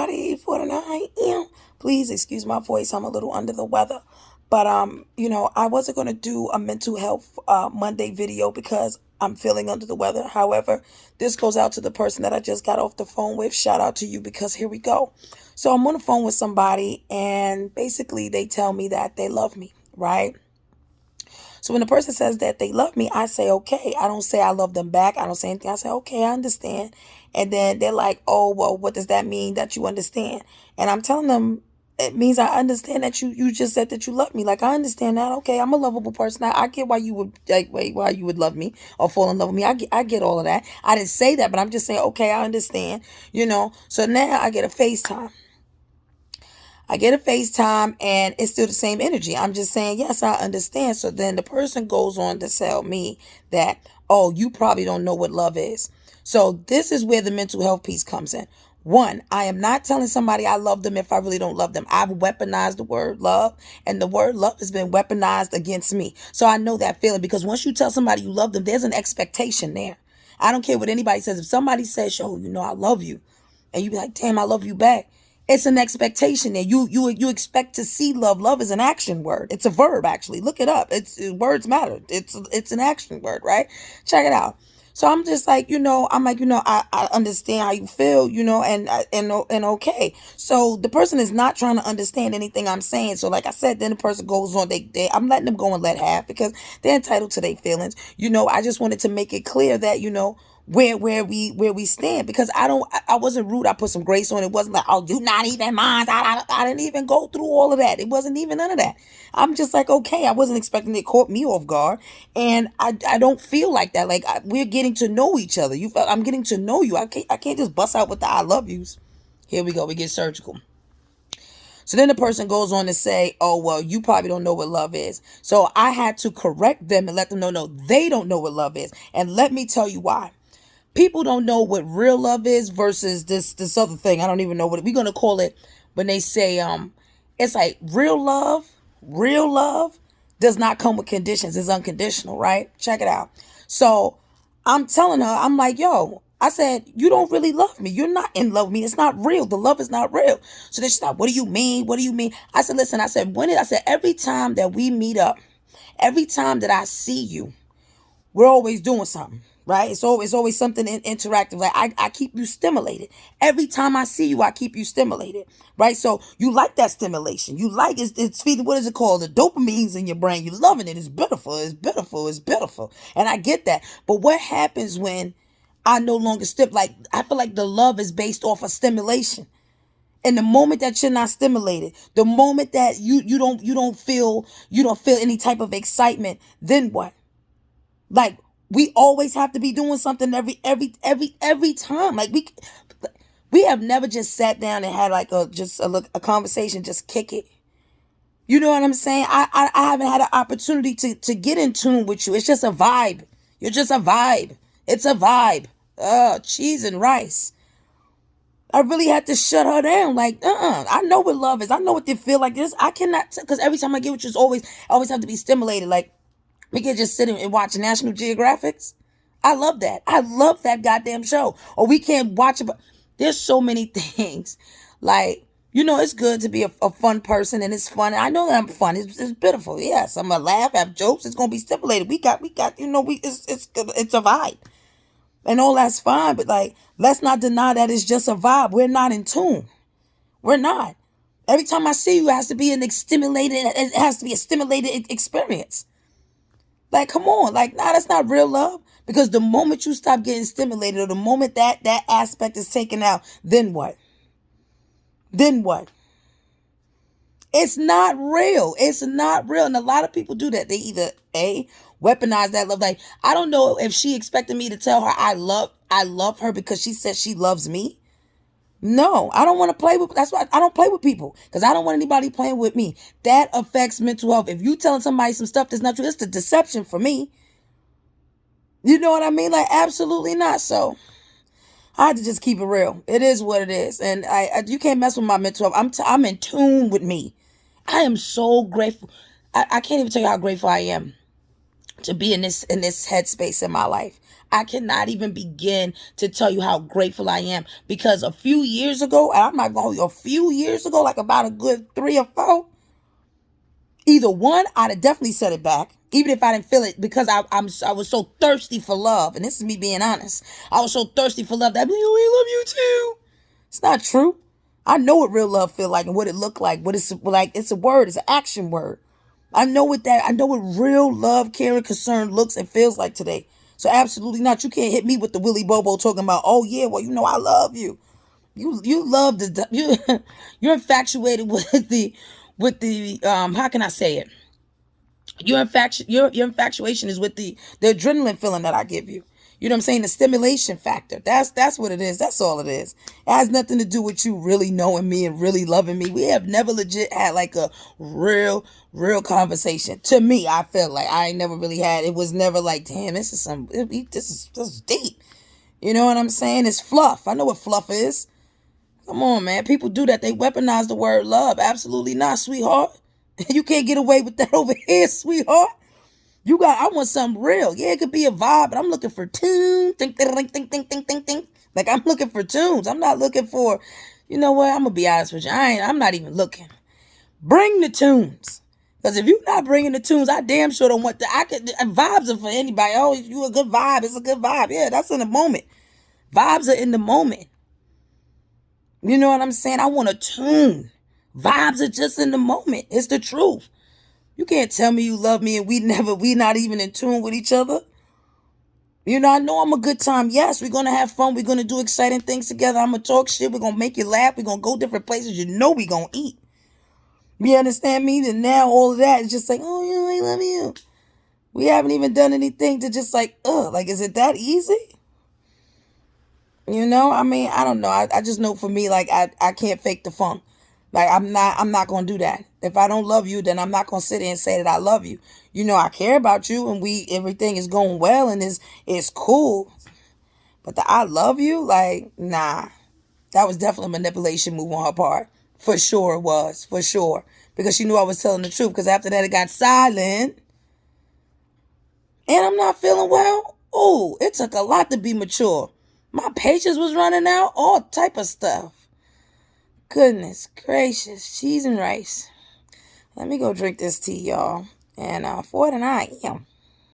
everybody. 49. Please excuse my voice. I'm a little under the weather. But I wasn't gonna do a mental health Monday video because I'm feeling under the weather. However, this goes out to the person that I just got off the phone with. Shout out to you because here we go. So I'm on the phone with somebody and basically they tell me that they love me, right? So when the person says that they love me, I say, okay. I don't say I love them back. I don't say anything. I say, okay, I understand. And then they're like, oh, well, what does that mean that you understand? And I'm telling them, it means I understand that you just said that you love me. Like, I understand that. Okay, I'm a lovable person. I get why you would, like, wait, why you would love me or fall in love with me. I get all of that. I didn't say that, but I'm just saying, okay, I understand. So now I get a FaceTime. I get a FaceTime and it's still the same energy. I'm just saying, yes, I understand. So then the person goes on to tell me that, oh, you probably don't know what love is. So this is where the mental health piece comes in. One, I am not telling somebody I love them if I really don't love them. I've weaponized the word love, and the word love has been weaponized against me. So I know that feeling because once you tell somebody you love them, there's an expectation there. I don't care what anybody says. If somebody says, yo, I love you, and you be like, damn, I love you back. It's an expectation there. You expect to see love. Love is an action word. It's a verb, actually. Look it up. Words matter. It's an action word, right? Check it out. So I'm just like, I understand how you feel, and okay. So the person is not trying to understand anything I'm saying. So like I said, then the person goes on. I'm letting them go and let half because they're entitled to their feelings. I just wanted to make it clear that where we stand because I wasn't rude. I put some grace on it. Wasn't like, oh, you not even mine. I didn't even go through all of that. It wasn't even none of that. I'm just like, okay, I wasn't expecting it caught me off guard, and I don't feel like that. Like we're getting to know each other. I'm getting to know you. I can't just bust out with the I love yous. Here we go. We get surgical. So then the person goes on to say, oh, well, you probably don't know what love is. So I had to correct them and let them know, no, they don't know what love is. And let me tell you why. People don't know what real love is versus this other thing. I don't even know what we're gonna call it when they say it's like real love does not come with conditions. It's unconditional, right? Check it out. So I'm telling her, I'm like, yo, I said, you don't really love me. You're not in love with me. It's not real. The love is not real. So then she's like, what do you mean? What do you mean? I said, listen, I said, every time that we meet up, every time that I see you, we're always doing something, right? It's always something interactive. Like I keep you stimulated. Every time I see you, I keep you stimulated, right? So you like that stimulation. You like it's feeding, what is it called? The dopamine's in your brain. You're loving it. It's beautiful. It's beautiful. It's beautiful. And I get that. But what happens when I no longer like I feel like the love is based off of stimulation. And the moment that you're not stimulated, the moment that you don't feel any type of excitement, then what? Like we always have to be doing something every time. Like we have never just sat down and had like a conversation, just kick it. You know what I'm saying? I haven't had an opportunity to get in tune with you. It's just a vibe. You're just a vibe. It's a vibe. Cheese and rice. I really had to shut her down. Like, I know what love is. I know what they feel like. This I cannot, because every time I get with you, I always have to be stimulated. Like, we can just sit and watch National Geographics. I love that. I love that goddamn show. Or we can't watch it. But there's so many things. Like, it's good to be a fun person and it's fun. I know that I'm fun. It's beautiful. Yes, I'm gonna laugh, have jokes. It's gonna be stimulated. We got. It's a vibe, and all that's fine. But like, let's not deny that it's just a vibe. We're not in tune. We're not. Every time I see you, it has to be stimulated. It has to be a stimulated experience. Like, come on. Like, nah, that's not real love. Because the moment you stop getting stimulated or the moment that aspect is taken out, then what? Then what? It's not real. It's not real. And a lot of people do that. They either weaponize that love. Like, I don't know if she expected me to tell her I love her because she said she loves me. No, I don't want to play with. That's why I don't play with people because I don't want anybody playing with me. That affects mental health. If you telling somebody some stuff that's not true, it's the deception for me. You know what I mean? Like, absolutely not. So I had to just keep it real. It is what it is, and you can't mess with my mental health. I'm in tune with me. I am so grateful. I can't even tell you how grateful I am to be in this headspace in my life. I cannot even begin to tell you how grateful I am, because a few years ago, and I'm not going a few years ago, like about a good 3 or 4, either one, I'd have definitely set it back, even if I didn't feel it, because I was so thirsty for love, and this is me being honest. I was so thirsty for love that I'd be like, oh, we love you too. It's not true. I know what real love feel like and what it look like. What it's like. It's a word. It's an action word. I know what real love, care, and concern looks and feels like today. So absolutely not. You can't hit me with the Willy Bobo talking about, oh yeah, well, I love you. You love you're infatuated with the how can I say it? Your infatuation is with the adrenaline feeling that I give you. You know what I'm saying? The stimulation factor. That's what it is. That's all it is. It has nothing to do with you really knowing me and really loving me. We have never legit had like a real conversation. To me, I feel like I ain't never really had. It was never like, damn, this is deep. You know what I'm saying? It's fluff. I know what fluff is. Come on, man. People do that. They weaponize the word love. Absolutely not, sweetheart. You can't get away with that over here, sweetheart. I want something real. Yeah, it could be a vibe, but I'm looking for tunes. Think, think, think, think, think, think, think, think. Like, I'm looking for tunes. I'm not looking for, you know what? I'm going to be honest with you. I'm not even looking. Bring the tunes. Because if you're not bringing the tunes, I damn sure don't want vibes are for anybody. Oh, you a good vibe. It's a good vibe. Yeah, that's in the moment. Vibes are in the moment. You know what I'm saying? I want a tune. Vibes are just in the moment. It's the truth. You can't tell me you love me and we not even in tune with each other. I know I'm a good time. Yes, we're going to have fun. We're going to do exciting things together. I'm going to talk shit. We're going to make you laugh. We're going to go different places. We're going to eat. You understand me? And now all of that is just like, oh, yeah, I love you. We haven't even done anything to just like, like, is it that easy? I mean, I don't know. I just know for me, like, I can't fake the funk. Like, I'm not going to do that. If I don't love you, then I'm not going to sit there and say that I love you. I care about you and everything is going well and it's cool. But the I love you, like, nah. That was definitely a manipulation move on her part. For sure it was. For sure. Because she knew I was telling the truth. Because after that, it got silent. And I'm not feeling well. Ooh, it took a lot to be mature. My patience was running out. All type of stuff. Goodness gracious. Cheese and rice. Let me go drink this tea, y'all. And for it, and I am.